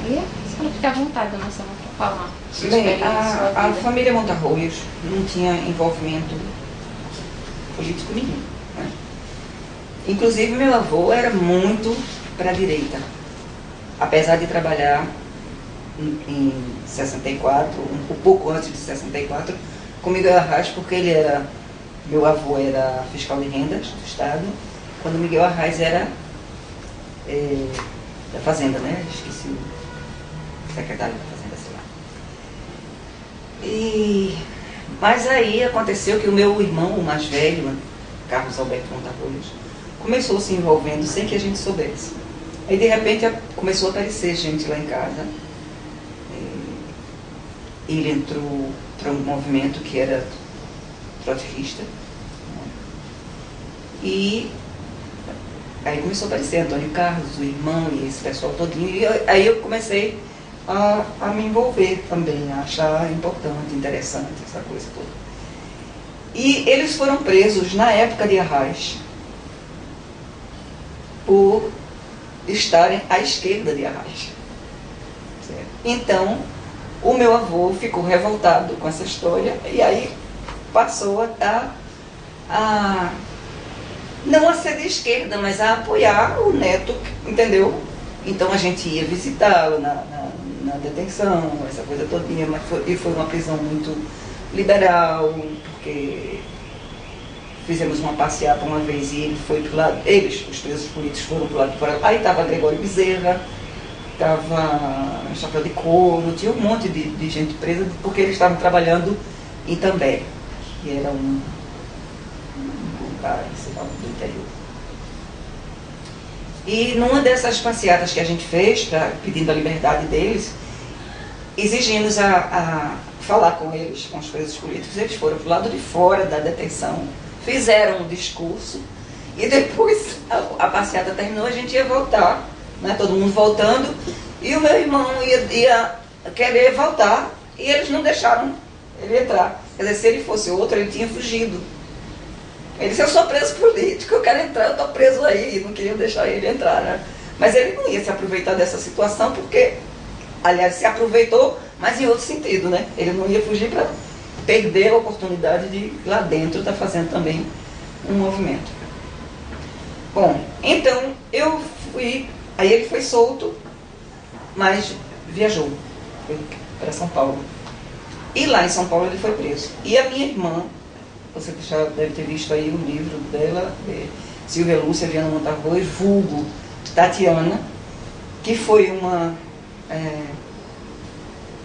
E a senhora fica à vontade, dona Sônia, para falar sua Bem, experiência, sua a vida. família Montarroios não tinha envolvimento político nenhum, né? Inclusive, meu avô era muito para a direita. Apesar de trabalhar em 64, um pouco antes de 64, com Miguel Arraes, porque meu avô era fiscal de rendas do Estado, quando Miguel Arraes era da Fazenda, né? Esqueci o secretário da Fazenda, sei lá. Mas aí aconteceu que o meu irmão, o mais velho, Carlos Alberto Montarroios, começou se envolvendo sem que a gente soubesse. Aí de repente começou a aparecer gente lá em casa. Ele entrou para um movimento que era trotskista. E aí começou a aparecer Antônio Carlos, o irmão e esse pessoal todinho. E aí eu comecei a me envolver também, a achar importante, interessante essa coisa toda. E eles foram presos na época de Arraes por estarem à esquerda de Arraes. Certo? Então, o meu avô ficou revoltado com essa história e aí passou não a ser de esquerda, mas a apoiar o neto, entendeu? Então a gente ia visitá-lo na detenção, essa coisa todinha, mas foi uma prisão muito liberal, porque fizemos uma passeata uma vez e ele foi pro lado, os presos políticos foram pro lado de fora. Aí estava Gregório Bezerra, estava Chapéu de Couro, tinha um monte de gente presa, porque eles estavam trabalhando em També, que era um lugar, sei lá, do interior. E numa dessas passeatas que a gente fez, pedindo a liberdade deles, exigimos a falar com eles, com os presos políticos. Eles foram para o lado de fora da detenção, fizeram um discurso, e depois a passeata terminou, a gente ia voltar, né, todo mundo voltando, e o meu irmão ia querer voltar, e eles não deixaram ele entrar. Quer dizer, se ele fosse outro, ele tinha fugido. Ele disse: eu sou preso político, eu quero entrar, eu estou preso aí, não queriam deixar ele entrar, né? Mas ele não ia se aproveitar dessa situação, porque, aliás, se aproveitou, mas em outro sentido, né? Ele não ia fugir para perder a oportunidade de lá dentro estar fazendo também um movimento. Bom, então eu fui, aí ele foi solto, mas viajou, foi para São Paulo. E lá em São Paulo ele foi preso. E a minha irmã, você já deve ter visto aí o livro dela, Silvia Lúcia Viana Montarroios, vulgo Tatiana, que foi uma...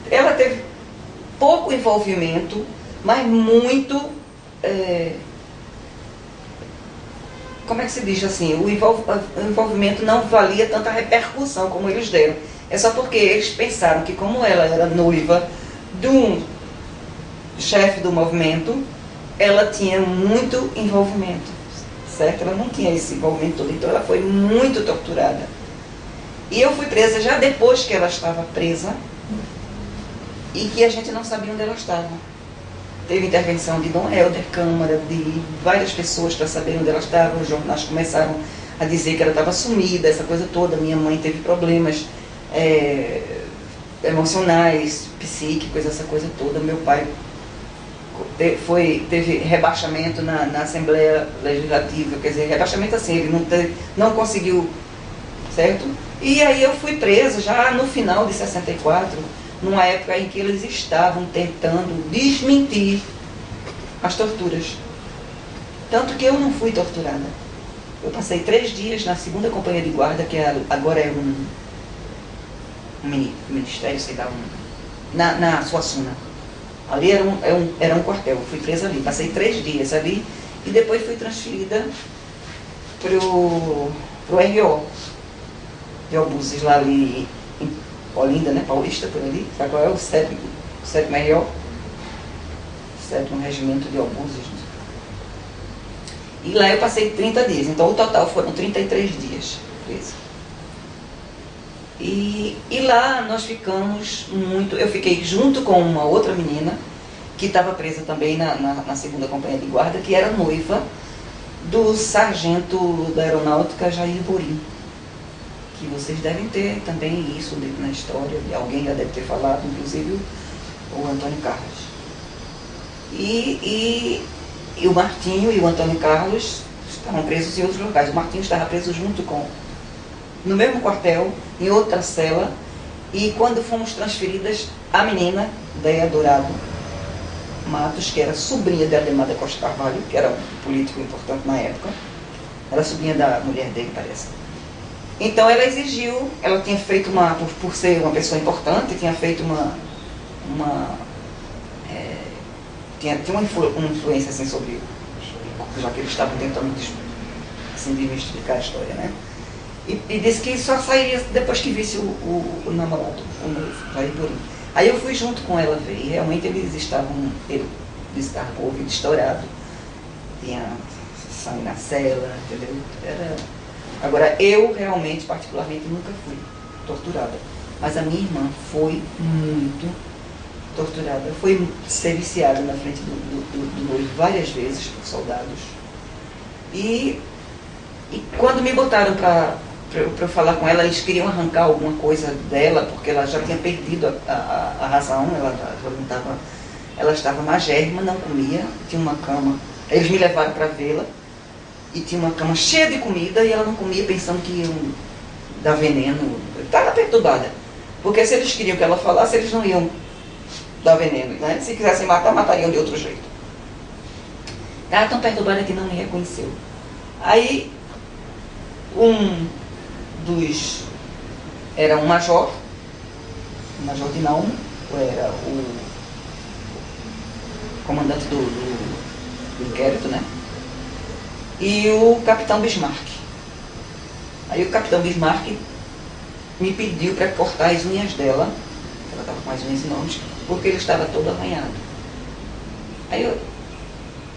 ela teve pouco envolvimento, mas muito... como é que se diz assim? O envolvimento não valia tanta repercussão como eles deram. É só porque eles pensaram que, como ela era noiva de um chefe do movimento, ela tinha muito envolvimento, certo? Ela não tinha esse envolvimento todo, então ela foi muito torturada. E eu fui presa já depois que ela estava presa e que a gente não sabia onde ela estava. Teve intervenção de Dom Helder Câmara, de várias pessoas para saber onde ela estava. Os jornais começaram a dizer que ela estava sumida, essa coisa toda. Minha mãe teve problemas emocionais, psíquicos, essa coisa toda. Meu pai teve rebaixamento na Assembleia Legislativa, quer dizer, rebaixamento assim, ele não conseguiu, certo? E aí eu fui presa já no final de 64, numa época em que eles estavam tentando desmentir as torturas. Tanto que eu não fui torturada. Eu passei 3 dias na 2ª Companhia de Guarda, que agora é um ministério, sei lá, na Suassuna. Ali era um quartel, eu fui presa ali. Passei 3 dias ali e depois fui transferida pro RO de Albuses, lá ali em Olinda, né, Paulista, por ali. Sabe qual é? O 7º RO, 7º Regimento de Albuses. E lá eu passei 30 dias, então o total foram 33 dias presa. E lá nós ficamos muito... Eu fiquei junto com uma outra menina, que estava presa também na 2ª Companhia de Guarda, que era noiva do sargento da Aeronáutica, Jair Borim, que vocês devem ter também isso na história, e alguém já deve ter falado, inclusive o Antônio Carlos. E o Martinho e o Antônio Carlos estavam presos em outros locais. O Martinho estava preso junto no mesmo quartel, em outra cela, e quando fomos transferidas, a menina, Deia Dourado Matos, que era sobrinha de Ademar da Costa Carvalho, que era um político importante na época, era sobrinha da mulher dele, parece. Então ela exigiu, ela tinha feito por ser uma pessoa importante, tinha feito tinha uma influência assim sobre, já que eles estavam tentando assim, desmistificar a história, né? E disse que só sairia depois que visse o namorado, o noivo, Jair Borim. Aí eu fui junto com ela ver, e realmente eles estavam com o ouvido estourado, tinha sangue na cela, entendeu? Agora, eu realmente, particularmente, nunca fui torturada, mas a minha irmã foi muito torturada, foi ser viciada na frente do noivo várias vezes por soldados. E quando me botaram para eu falar com ela, eles queriam arrancar alguma coisa dela, porque ela já tinha perdido a razão, ela estava magérrima, não comia, tinha uma cama. Eles me levaram para vê-la, e tinha uma cama cheia de comida, e ela não comia pensando que iam dar veneno. Estava perturbada, porque se eles queriam que ela falasse, eles não iam dar veneno, né? Se quisessem matar, matariam de outro jeito. Estava tão perturbada que não me reconheceu. Aí, era um major de Naum, era o comandante do inquérito, né? E o capitão Bismarck. Aí o capitão Bismarck me pediu para cortar as unhas dela, ela estava com as unhas enormes, porque ele estava todo arranhado. Aí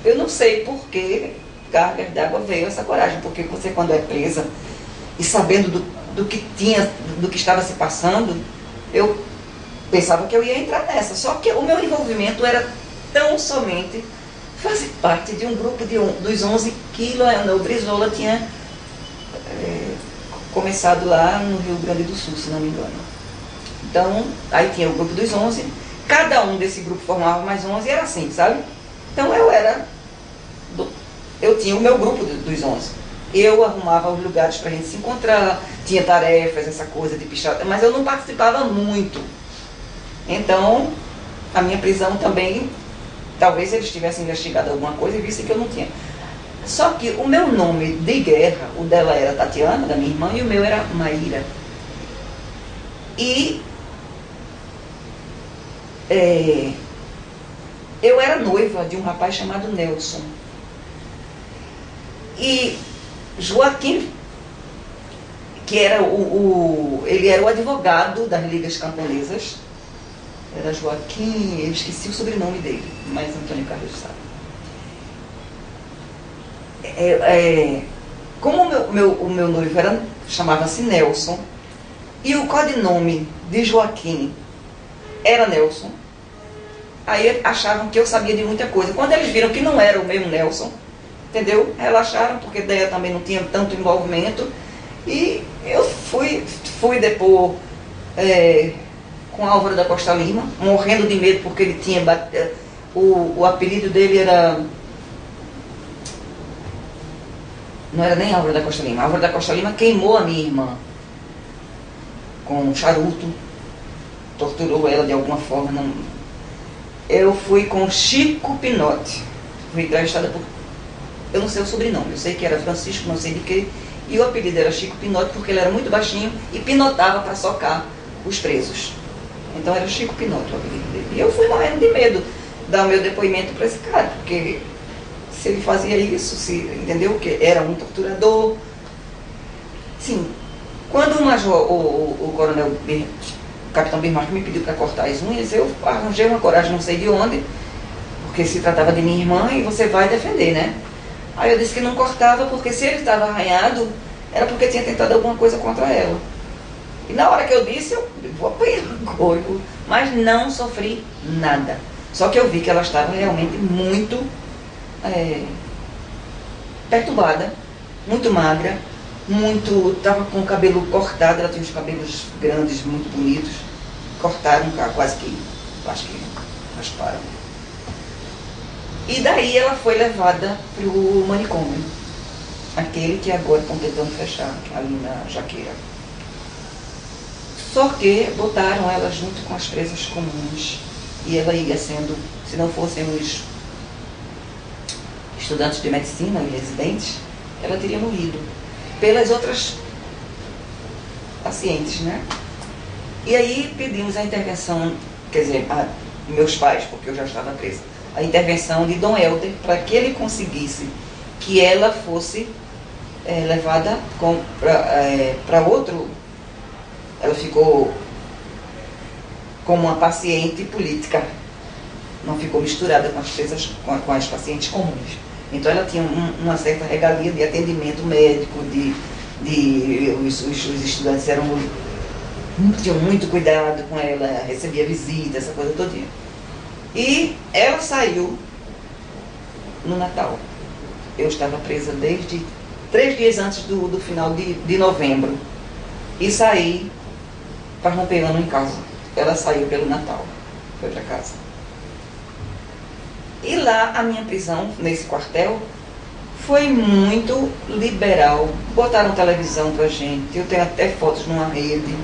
eu não sei por que cargas d'água veio essa coragem, porque você, quando é presa e sabendo do que estava se passando, eu pensava que eu ia entrar nessa. Só que o meu envolvimento era tão somente fazer parte de um grupo dos 11 que o Brizola tinha começado lá no Rio Grande do Sul, se não me engano. Então, aí tinha o grupo dos 11, cada um desse grupo formava mais 11, era assim, sabe? Então eu tinha o meu grupo dos 11. Eu arrumava os lugares para a gente se encontrar, tinha tarefas, essa coisa de pichar, mas eu não participava muito. Então, a minha prisão também, talvez eles tivessem investigado alguma coisa e vissem que eu não tinha. Só que o meu nome de guerra, o dela era Tatiana, da minha irmã, e o meu era Maíra. E eu era noiva de um rapaz chamado Nelson. E Joaquim, que era ele era o advogado das ligas camponesas, era Joaquim, eu esqueci o sobrenome dele, mas Antônio Carlos sabe. Como o meu noivo chamava-se Nelson, e o codinome de Joaquim era Nelson, aí achavam que eu sabia de muita coisa. Quando eles viram que não era o mesmo Nelson, entendeu? Relaxaram, porque daí eu também não tinha tanto envolvimento. E eu fui depor com Álvaro da Costa Lima, morrendo de medo, porque ele tinha o apelido dele era... Não era nem Álvaro da Costa Lima. Álvaro da Costa Lima queimou a minha irmã com um charuto, torturou ela de alguma forma. Não... Eu fui com Chico Pinotti, fui entrevistada por... Eu não sei o sobrenome, eu sei que era Francisco, não sei de quê, e o apelido era Chico Pinotti porque ele era muito baixinho e pinotava para socar os presos. Então era Chico Pinotti o apelido dele. E eu fui morrendo de medo dar o meu depoimento para esse cara, porque se ele fazia isso, entendeu? Que era um torturador. Sim, quando o coronel, o capitão Bismarck me pediu para cortar as unhas, eu arranjei uma coragem, não sei de onde, porque se tratava de minha irmã e você vai defender, né? Aí eu disse que não cortava, porque se ele estava arranhado, era porque tinha tentado alguma coisa contra ela. E na hora que eu disse, eu vou apanhar o corpo, mas não sofri nada. Só que eu vi que ela estava realmente muito perturbada, muito magra, estava com o cabelo cortado, ela tinha uns cabelos grandes, muito bonitos, cortaram quase que, acho que rasparam. E daí ela foi levada para o manicômio, aquele que agora estão tentando fechar, ali na Jaqueira. Só que botaram ela junto com as presas comuns, e ela ia sendo, se não fossem os estudantes de medicina e residentes, ela teria morrido pelas outras pacientes, né? E aí pedimos a intervenção, quer dizer, meus pais, porque eu já estava presa, a intervenção de Dom Helder, para que ele conseguisse que ela fosse levada para outro. Ela ficou como uma paciente política, não ficou misturada com as presas, com as pacientes comuns. Então ela tinha uma certa regalia de atendimento médico, os estudantes tinham muito cuidado com ela, recebia visita, essa coisa todinha. E ela saiu no Natal. Eu estava presa desde 3 dias antes do final de novembro. E saí para romper ano em casa. Ela saiu pelo Natal, foi para casa. E lá a minha prisão, nesse quartel, foi muito liberal. Botaram televisão pra gente. Eu tenho até fotos numa rede,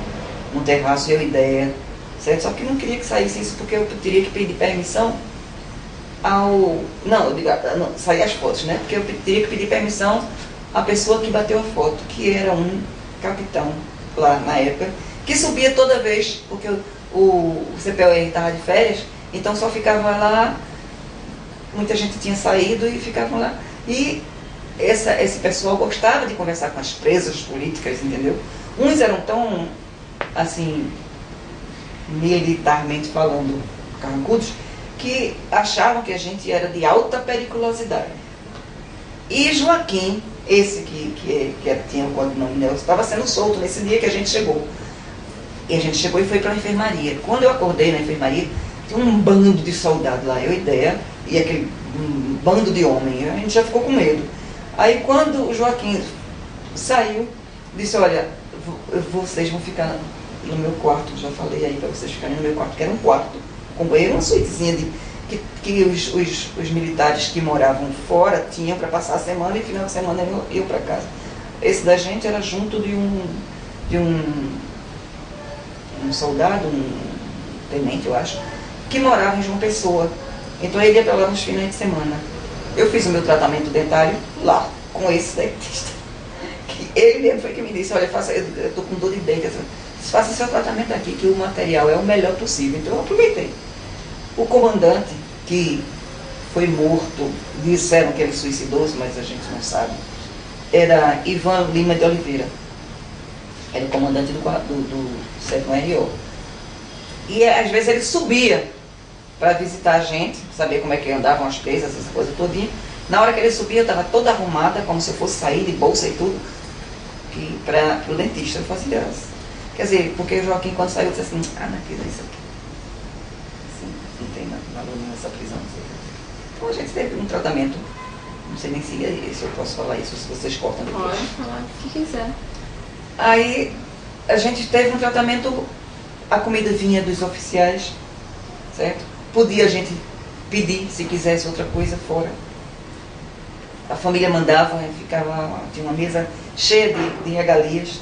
num terraço, eu ideia. Certo? Só que não queria que saísse isso porque eu teria que pedir permissão ao... Não, eu digo, não, sair as fotos, né? Porque eu teria que pedir permissão à pessoa que bateu a foto, que era um capitão lá na época, que subia toda vez, porque o CPOR estava de férias, então só ficava lá, muita gente tinha saído e ficavam lá. E esse pessoal gostava de conversar com as presas políticas, entendeu? Uns eram tão, assim, militarmente falando, carrancudos, que achavam que a gente era de alta periculosidade. E Joaquim, esse que tinha o código nominal, estava sendo solto nesse dia que a gente chegou. E a gente chegou e foi para a enfermaria. Quando eu acordei na enfermaria, tinha um bando de soldados lá, eu ideia, e aquele bando de homens. A gente já ficou com medo. Aí quando o Joaquim saiu, disse, olha, vocês vão ficar no meu quarto, já falei aí para vocês ficarem no meu quarto, que era um quarto com banheiro, uma suítezinha que os militares que moravam fora tinham para passar a semana, e final de semana iam para casa. Esse da gente era junto de um soldado, um tenente, eu acho, que morava em João Pessoa. Então ele ia para lá nos finais de semana. Eu fiz o meu tratamento dentário lá, com esse dentista. Ele mesmo foi que me disse, olha, eu estou com dor de dente, faça seu tratamento aqui, que o material é o melhor possível. Então eu aproveitei. O comandante, que foi morto, disseram que ele suicidou-se, mas a gente não sabe, era Ivan Lima de Oliveira. Era o comandante do 7º RO. E às vezes ele subia para visitar a gente, saber como é que andavam as presas, essa coisa todinha. Na hora que ele subia, eu estava toda arrumada, como se eu fosse sair de bolsa e tudo, para o dentista. Eu fazia graça. Quer dizer, porque o Joaquim, quando saiu, disse assim, não quis isso aqui. Assim, não tem valor nessa prisão. Então a gente teve um tratamento, não sei nem se eu posso falar isso, se vocês cortam depois. Pode falar o que quiser. Aí a gente teve um tratamento, a comida vinha dos oficiais, certo? Podia a gente pedir, se quisesse outra coisa, fora. A família mandava, ficava, tinha uma mesa cheia de regalias,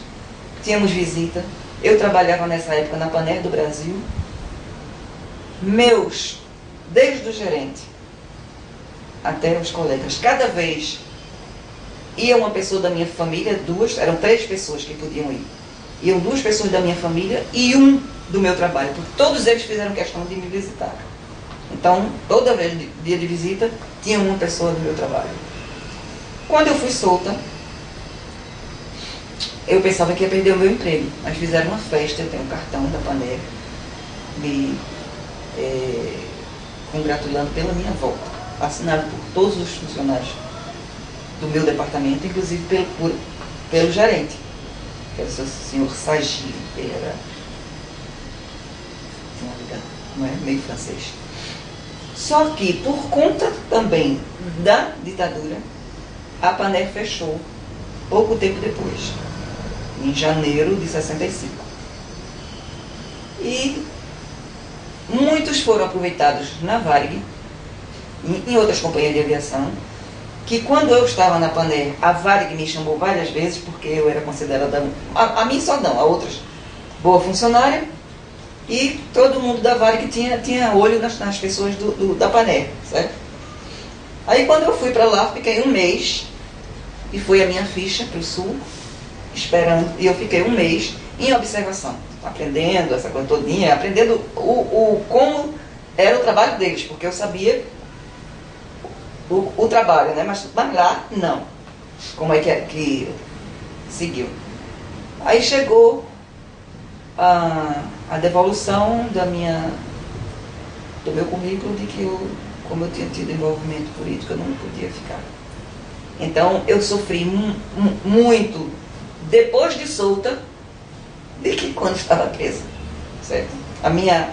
tínhamos visita. Eu trabalhava nessa época na Paner do Brasil. Desde o gerente até os colegas, cada vez ia uma pessoa da minha família, eram 3 pessoas que podiam ir. Iam 2 pessoas da minha família e um do meu trabalho, porque todos eles fizeram questão de me visitar. Então, toda vez, dia de visita, tinha uma pessoa do meu trabalho. Quando eu fui solta, eu pensava que ia perder o meu emprego, mas fizeram uma festa, eu tenho um cartão da Paner, me congratulando pela minha volta, assinado por todos os funcionários do meu departamento, inclusive pelo gerente, que era o senhor Sagi, ele era, não é, meio francês. Só que, por conta também da ditadura, a Paner fechou, pouco tempo depois, em janeiro de 65. E muitos foram aproveitados na Varig, em outras companhias de aviação, que quando eu estava na Paner, a Varig me chamou várias vezes, porque eu era considerada, a mim só não, a outras, boa funcionária, e todo mundo da Varig tinha olho nas pessoas da Paner, certo? Aí quando eu fui para lá, fiquei um mês, e foi a minha ficha para o Sul, esperando, e eu fiquei um mês em observação, aprendendo essa coisa todinha, aprendendo como era o trabalho deles, porque eu sabia o trabalho, né? Mas lá, não. Como é que seguiu. Aí chegou a devolução do meu currículo de que como eu tinha tido envolvimento político, eu não podia ficar. Então, eu sofri muito, depois de solta, de que quando estava presa, certo? A minha,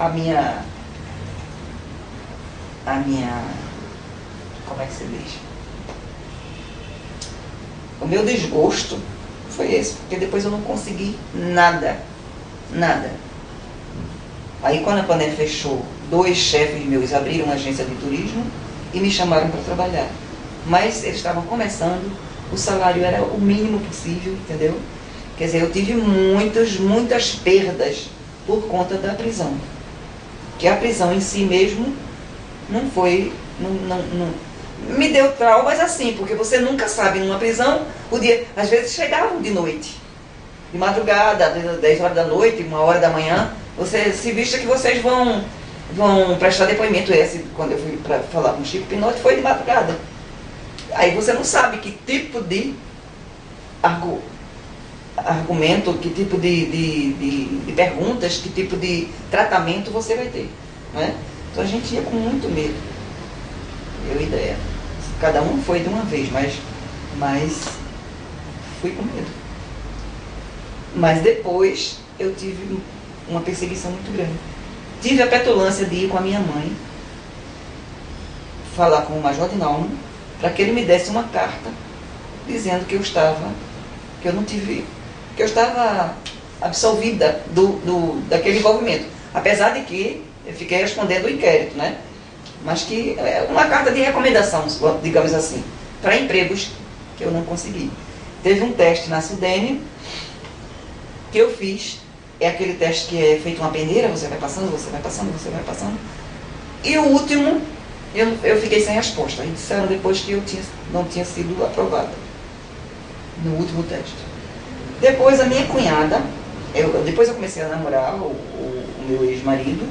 como é que se diz? O meu desgosto foi esse, porque depois eu não consegui nada. Aí quando a Paner fechou, 2 chefes meus abriram uma agência de turismo e me chamaram para trabalhar. Mas eles estavam começando, o salário era o mínimo possível, entendeu? Quer dizer, eu tive muitas perdas por conta da prisão. Que a prisão em si mesmo não foi, não me deu traumas assim, porque você nunca sabe numa prisão, o dia, às vezes chegavam de noite, de madrugada, 10 horas da noite, 1 hora da manhã, você se vista que vocês vão prestar depoimento. Esse, quando eu fui para falar com o Chico Pinotti, foi de madrugada. Aí você não sabe que tipo de argumento, que tipo de perguntas, que tipo de tratamento você vai ter, né? Então a gente ia com muito medo. Eu ideia. Cada um foi de uma vez, mas fui com medo. Mas depois eu tive uma perseguição muito grande. Tive a petulância de ir com a minha mãe falar com o Major de Naumann para que ele me desse uma carta dizendo que eu estava absolvida daquele envolvimento. Apesar de que eu fiquei respondendo o inquérito, né? Mas que é uma carta de recomendação, digamos assim, para empregos que eu não consegui. Teve um teste na Sudene que eu fiz, é aquele teste que é feito uma peneira, você vai passando. E o último, eu fiquei sem resposta. E disseram depois que eu não tinha sido aprovada no último teste. Depois a minha cunhada, depois eu comecei a namorar o meu ex-marido,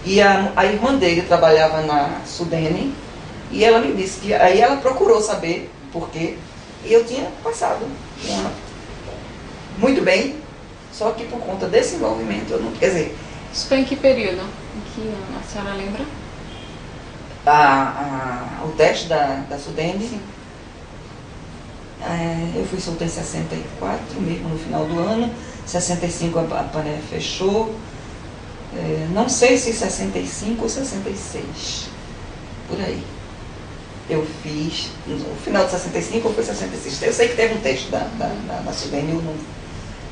e a irmã dele trabalhava na Sudene, e ela me disse que aí ela procurou saber por quê, e eu tinha passado muito bem, só que por conta desse envolvimento eu não, quer dizer... Isso foi em que período? Em que ano? A senhora lembra? O teste da Sudene? Sim. Eu fui solta em 64, mesmo no final do ano. 65 a Paner fechou. Não sei se 65 ou 66. Por aí. Eu fiz. No final de 65 ou foi 66? Eu sei que teve um teste da Sudene.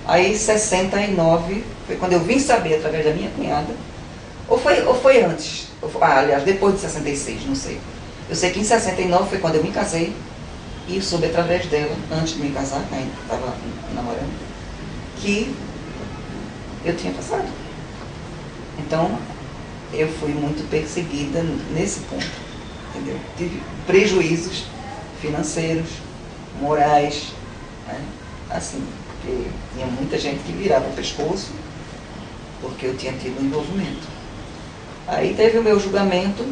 Aí 69 foi quando eu vim saber através da minha cunhada. Ou foi antes? Aliás, depois de 66, não sei. Eu sei que em 69 foi quando eu me casei. E soube através dela, antes de me casar, que ainda estava namorando, que eu tinha passado. Então, eu fui muito perseguida nesse ponto, entendeu? Tive prejuízos financeiros, morais, né? Assim, porque tinha muita gente que virava o pescoço, porque eu tinha tido um envolvimento. Aí teve o meu julgamento,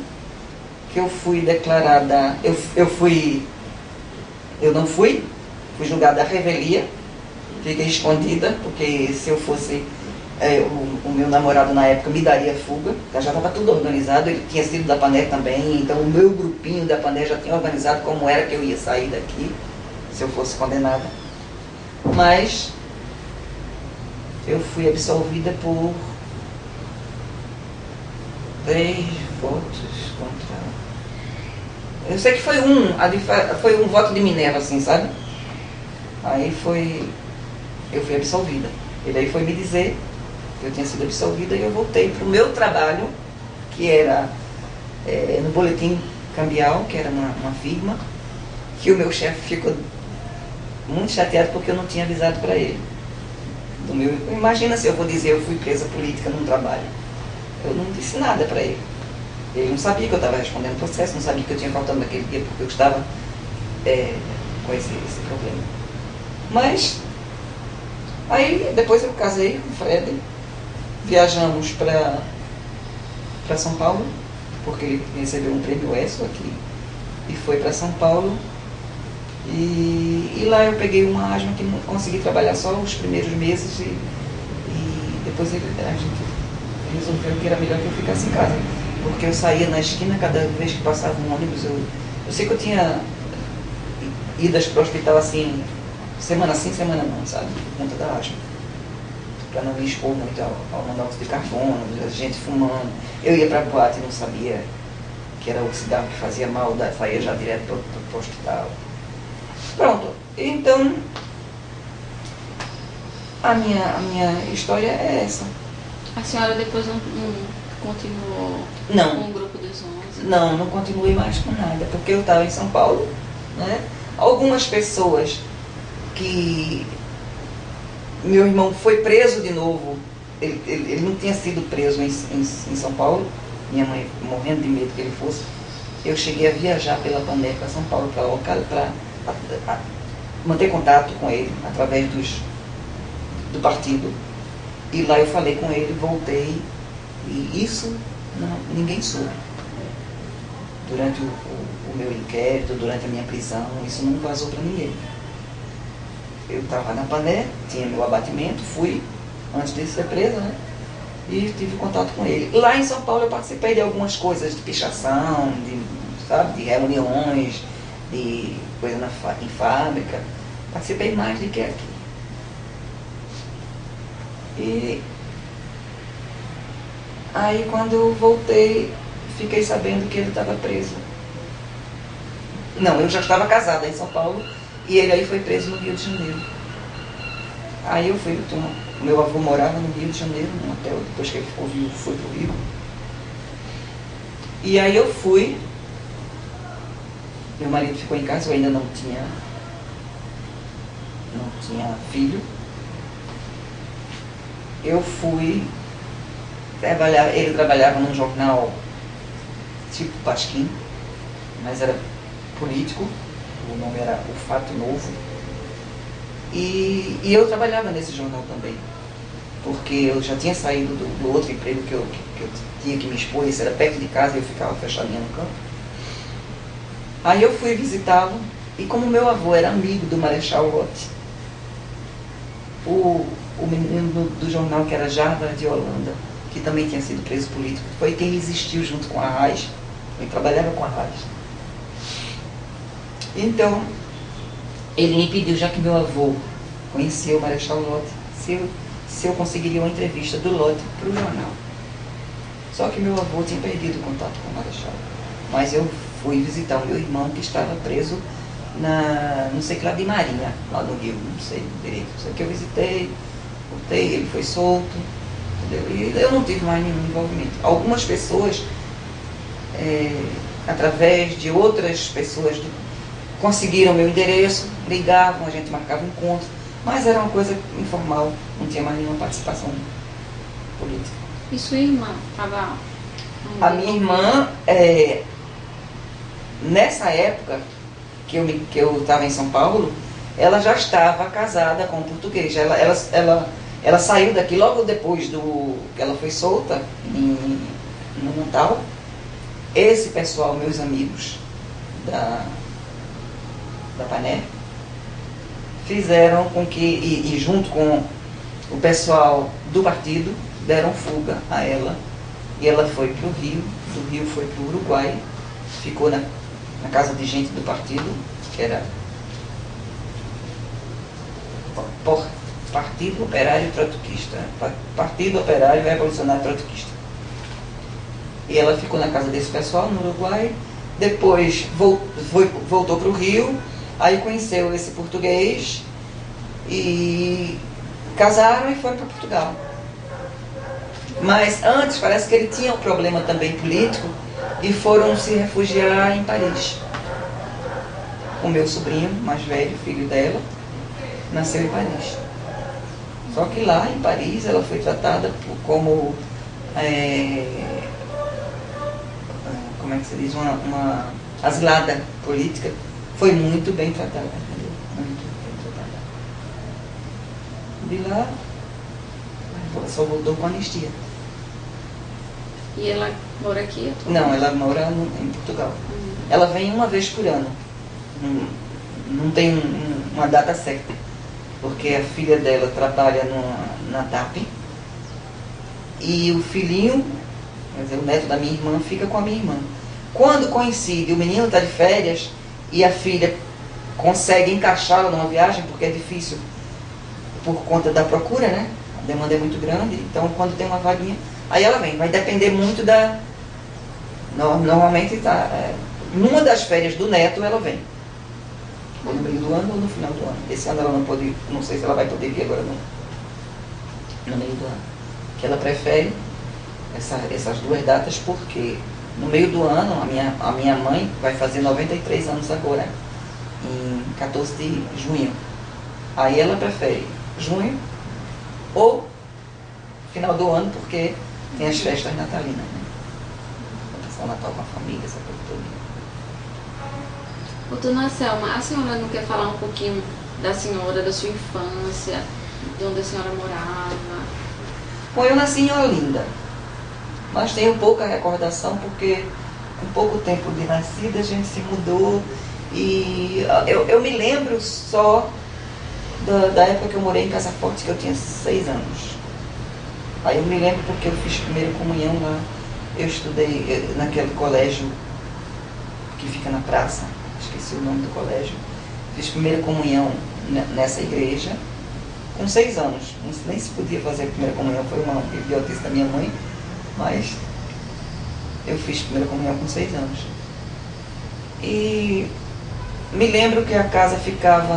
que eu fui declarada, eu não fui julgada à revelia, fiquei escondida, porque se eu fosse, o meu namorado na época me daria fuga, já estava tudo organizado, ele tinha sido da Paner também, então o meu grupinho da Paner já tinha organizado como era que eu ia sair daqui, se eu fosse condenada. Mas eu fui absolvida por 3 votos contra... Eu sei que foi um voto de Minerva, assim, sabe? Aí eu fui absolvida. Ele aí foi me dizer que eu tinha sido absolvida e eu voltei para o meu trabalho, que era no Boletim Cambial, que era uma firma, que o meu chefe ficou muito chateado porque eu não tinha avisado para ele. Imagina se eu vou dizer eu fui presa política num trabalho. Eu não disse nada para ele. Ele não sabia que eu estava respondendo o processo, não sabia que eu tinha faltado naquele dia porque eu estava com esse problema. Mas, aí depois eu casei com o Fred, viajamos para São Paulo, porque ele recebeu um prêmio ESSO aqui, e foi para São Paulo. E lá eu peguei uma asma que não consegui trabalhar só os primeiros meses e depois a gente resolveu que era melhor que eu ficasse em casa. Porque eu saía na esquina cada vez que passava um ônibus. Eu sei que eu tinha idas para o hospital assim, semana sim, semana não, sabe? Por conta da asma. Para não me expor muito ao monóxido de carbono, a gente fumando. Eu ia para a boate e não sabia que era o cigarro que fazia mal, saía já direto para o hospital. Pronto, então a minha história é essa. A senhora depois não continuou com o grupo dos 11? Não continuei mais com nada, porque eu estava em São Paulo, né? Algumas pessoas que... Meu irmão foi preso de novo, ele não tinha sido preso em São Paulo, minha mãe morrendo de medo que ele fosse. Eu cheguei a viajar pela Pané para São Paulo, para manter contato com ele através do partido. E lá eu falei com ele, voltei, e isso ninguém soube. Durante o meu inquérito, durante a minha prisão, isso não vazou para ninguém. Eu estava na Pané, tinha meu abatimento, fui, antes de ser presa, né? E tive contato com ele. Lá em São Paulo eu participei de algumas coisas, de pichação, de reuniões, de coisa em fábrica. Participei mais do que aqui. E aí quando eu voltei, fiquei sabendo que ele estava preso. Não, eu já estava casada em São Paulo e ele aí foi preso no Rio de Janeiro. Aí eu fui, meu avô morava no Rio de Janeiro, num hotel, depois que ele ficou vivo, foi pro Rio. E aí eu fui, meu marido ficou em casa, eu ainda não tinha filho. Eu fui trabalhar, ele trabalhava num jornal tipo Pasquim, mas era político, o nome era O Fato Novo. E eu trabalhava nesse jornal também, porque eu já tinha saído do outro emprego que eu tinha que me expor, isso era perto de casa e eu ficava fechadinha no campo. Aí eu fui visitá-lo, e como meu avô era amigo do Marechal Lott, o menino do jornal, que era Jardim de Holanda, que também tinha sido preso político, foi quem existiu junto com a Raiz, ele trabalhava com a Raiz. Então, ele me pediu, já que meu avô conhecia o Marechal Lott, se eu conseguiria uma entrevista do Lott para o jornal. Só que meu avô tinha perdido o contato com o Marechal. Mas eu fui visitar o meu irmão, que estava preso não sei que lá de Marinha, lá no Rio, não sei direito. Só que eu visitei, voltei, ele foi solto, entendeu? E eu não tive mais nenhum envolvimento. Algumas pessoas, através de outras pessoas, conseguiram meu endereço, ligavam, a gente marcava encontro, mas era uma coisa informal, não tinha mais nenhuma participação política. E sua irmã estava... A minha irmã, nessa época que eu estava em São Paulo, ela já estava casada com um português. Ela saiu daqui logo depois que ela foi solta, no Natal. Esse pessoal, meus amigos da Pané, fizeram com que, e junto com o pessoal do partido, deram fuga a ela. E ela foi para o Rio, do Rio foi para o Uruguai, ficou na casa de gente do partido, que era Partido Operário Trotskista, Partido Operário Revolucionário Trotskista. E ela ficou na casa desse pessoal no Uruguai, depois voltou para o Rio, aí conheceu esse português E casaram e foram para Portugal. Mas antes parece que ele tinha um problema também político e foram se refugiar em Paris. O meu sobrinho mais velho, filho dela, nasceu em Paris. Só que lá em Paris ela foi tratada como, como é que se diz, uma asilada política. Foi muito bem tratada, entendeu? Muito bem tratada. De lá, ela só voltou com anistia. E ela mora aqui? Não, ela mora em Portugal. Ela vem uma vez por ano. Não tem uma data certa. Porque a filha dela trabalha na TAP. E o filhinho, quer dizer, o neto da minha irmã, fica com a minha irmã. Quando coincide, o menino está de férias e a filha consegue encaixá-la numa viagem, porque é difícil por conta da procura, né? A demanda é muito grande. Então, quando tem uma vaguinha, aí ela vem. Vai depender muito da... Normalmente, numa das férias do neto, ela vem. Ou no meio do ano ou no final do ano. Esse ano ela não pode, não sei se ela vai poder vir agora no meio do ano. Que ela prefere essas duas datas porque no meio do ano a minha mãe vai fazer 93 anos agora, em 14 de junho. Aí ela prefere junho ou final do ano porque tem as festas natalinas, né? Vai passar o Natal com a família, essa coisa toda. Ô, dona Selma, a senhora não quer falar um pouquinho da senhora, da sua infância, de onde a senhora morava? Bom, eu nasci em Olinda, mas tenho pouca recordação porque com pouco tempo de nascida a gente se mudou e eu me lembro só da época que eu morei em Casa Forte, que eu tinha 6 anos. Aí eu me lembro porque eu fiz primeira comunhão lá, eu estudei naquele colégio que fica na praça. Esqueci o nome do colégio. Fiz primeira comunhão nessa igreja com 6 anos. Nem se podia fazer primeira comunhão, foi uma idiotice da minha mãe, mas eu fiz primeira comunhão com 6 anos. E me lembro que a casa ficava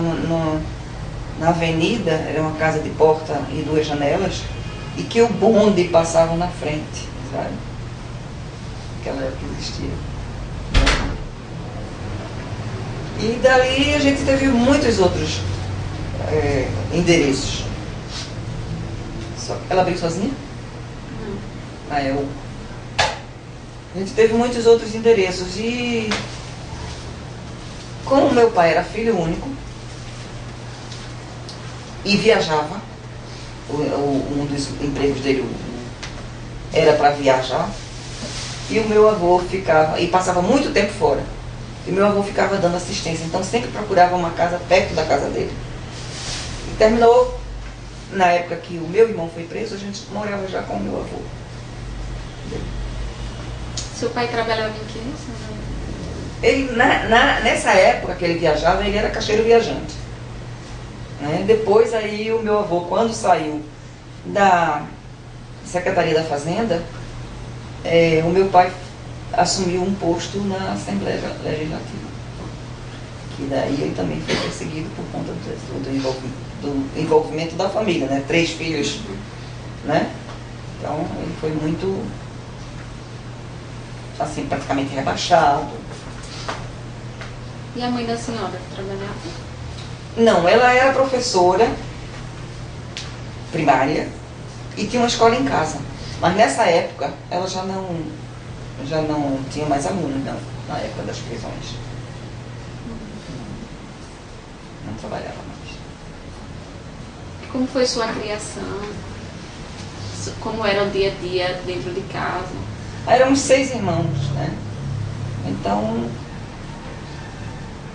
na avenida, era uma casa de porta e 2 janelas, e que o bonde passava na frente, sabe? Aquela época existia. E dali a gente teve muitos outros endereços. Ela veio sozinha? Não. A gente teve muitos outros endereços. E como meu pai era filho único e viajava, um dos empregos dele era para viajar, e o meu avô ficava, e passava muito tempo fora. E meu avô ficava dando assistência, então sempre procurava uma casa perto da casa dele. E terminou, na época que o meu irmão foi preso, a gente morava já com o meu avô. Seu pai trabalhava em quê? Ele, nessa época que ele viajava, ele era caixeiro viajante. Né? Depois aí o meu avô, quando saiu da Secretaria da Fazenda, o meu pai assumiu um posto na Assembleia Legislativa. Que daí ele também foi perseguido por conta do envolvimento da família, né? 3 filhos, né? Então ele foi muito, assim, praticamente rebaixado. E a mãe da senhora trabalhava? Não, ela era professora primária e tinha uma escola em casa. Mas nessa época ela já não tinha mais alunos, não, na época das prisões. Não trabalhava mais. Como foi sua criação? Como era o dia a dia dentro de casa? Éramos 6 irmãos, né? Então,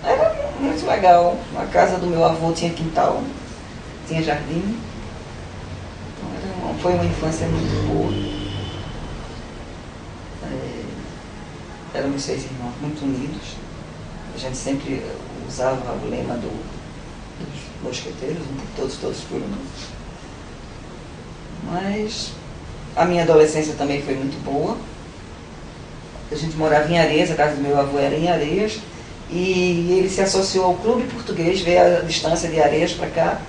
era muito legal. A casa do meu avô tinha quintal, tinha jardim. Então, foi uma infância muito boa. Éramos 6 irmãos muito unidos. A gente sempre usava o lema dos mosqueteiros, todos por um. Mas a minha adolescência também foi muito boa. A gente morava em Areias, a casa do meu avô era em Areias, e ele se associou ao Clube Português, veio a distância de Areias para cá,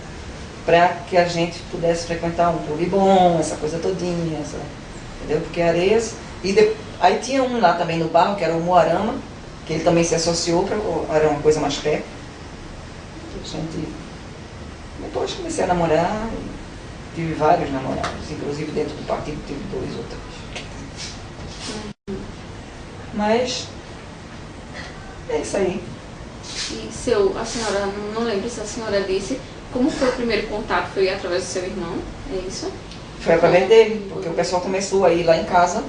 para que a gente pudesse frequentar um clube bom, essa coisa todinha, entendeu? Porque Areias... Aí tinha um lá também no bairro, que era o Moarama, que ele também se associou, era uma coisa mais perto. Depois comecei a namorar, tive vários namorados, inclusive dentro do partido tive 2 ou 3. Mas é isso aí. E a senhora, não lembro se a senhora disse, como foi o primeiro contato? Foi através do seu irmão, é isso? Foi através dele, porque o pessoal começou a ir lá em casa.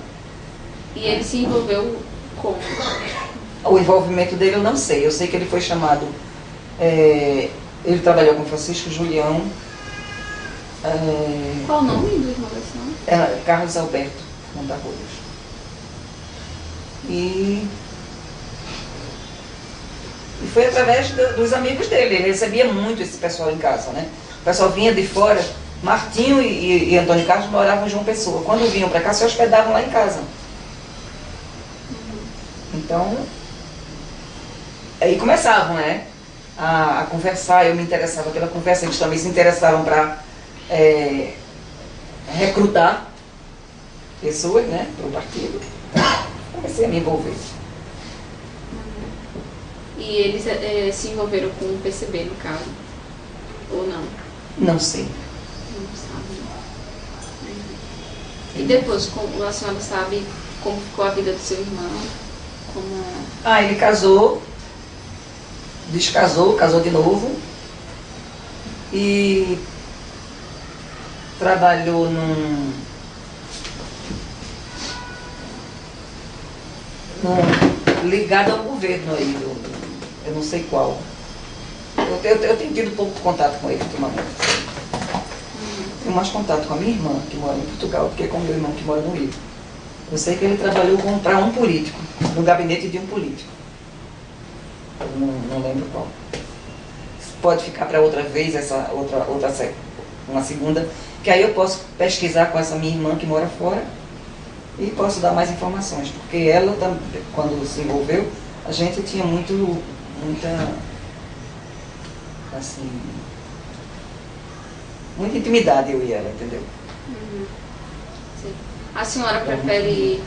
E ele se envolveu como? O envolvimento dele eu não sei. Eu sei que ele foi chamado... ele trabalhou com Francisco Julião. Qual o nome do irmão da senhora? Carlos Alberto Montarroios. E foi através dos amigos dele. Ele recebia muito esse pessoal em casa, né? O pessoal vinha de fora. Martinho e Antônio Carlos moravam em João Pessoa. Quando vinham para cá, se hospedavam lá em casa. Então, aí começavam, né, a conversar. Eu me interessava pela conversa, eles também se interessavam para recrutar pessoas, né, para o partido. Comecei a me envolver. E eles se envolveram com o PCB, no caso? Ou não? Não sei. Não sabe. E depois, a senhora sabe como ficou a vida do seu irmão? Ele casou, descasou, casou de novo e trabalhou ligado ao governo aí, eu não sei qual. Eu tenho tido pouco contato com ele ultimamente. Tenho mais contato com a minha irmã, que mora em Portugal, do que com o meu irmão, que mora no Rio. Eu sei que ele trabalhou para um político, no gabinete de um político. Eu não lembro qual. Pode ficar para outra vez, uma segunda, que aí eu posso pesquisar com essa minha irmã que mora fora e posso dar mais informações, porque ela, quando se envolveu, a gente tinha muita, assim, muita intimidade, eu e ela, entendeu? Sim. A senhora prefere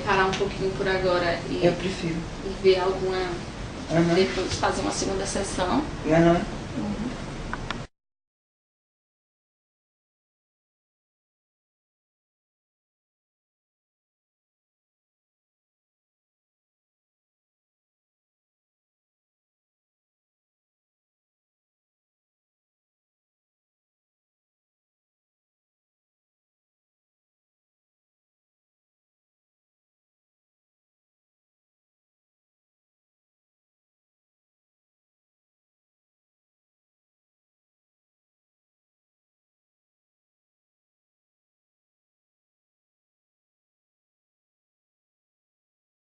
parar um pouquinho por agora eu prefiro. e ver alguma... Depois fazer uma segunda sessão? Uhum.